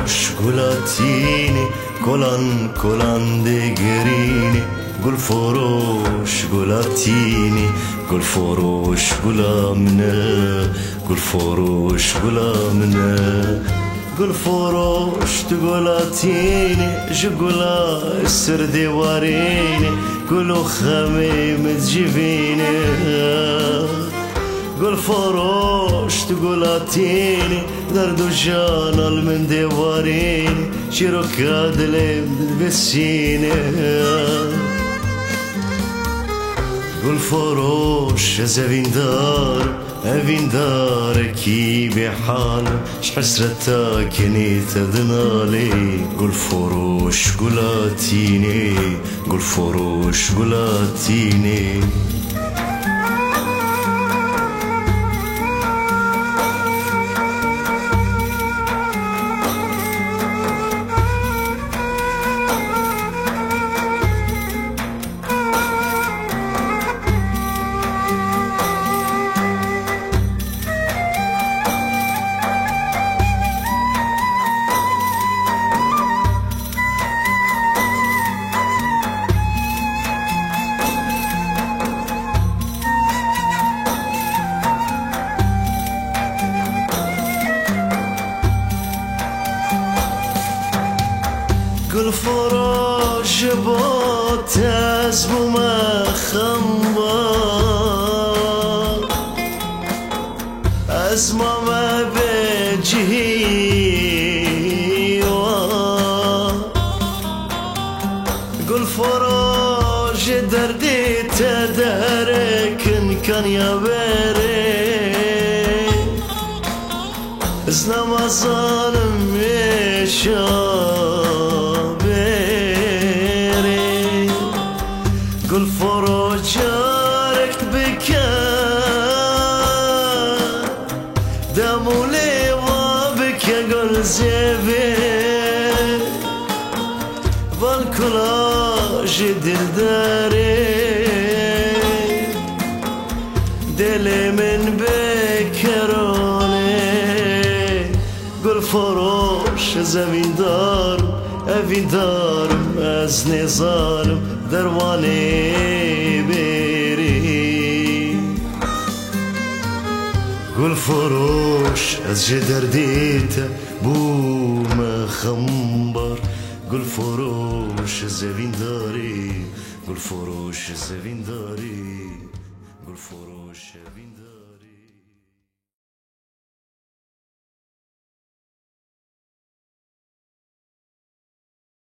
فروش گلاتینی کلان کلان دگرینی گل فروش گلاتینی گل فروش گلامنه گل فروش گلامنه گل فروش گلاتینی جگلا سر دیوارینی گلو خمیم تجيبيني قول فروش تقولاتيني دردو جانل من ديواريني شيرو كادلي بسيني قول فروش زفين دار كي بحال شحسرتك كني تذنالي قول فروش قولاتيني قول فروش قولاتيني قل فروش بوت اسمو ما خمبر اسمو ما بجهي قل فروش دردي تدارك كان يا بيري اسنا ما ظالم قل فروج جارك بكى دمو لي وابكى قل زيبي بالكلاج دل داري دلي من بكروني قل فروش زمين دار evin darım ez nizarım dervane beri gul furuş ez jederdite bu mekhambar gul furuş ez evin dari gul furuş ez evin dari gul furuş evin dari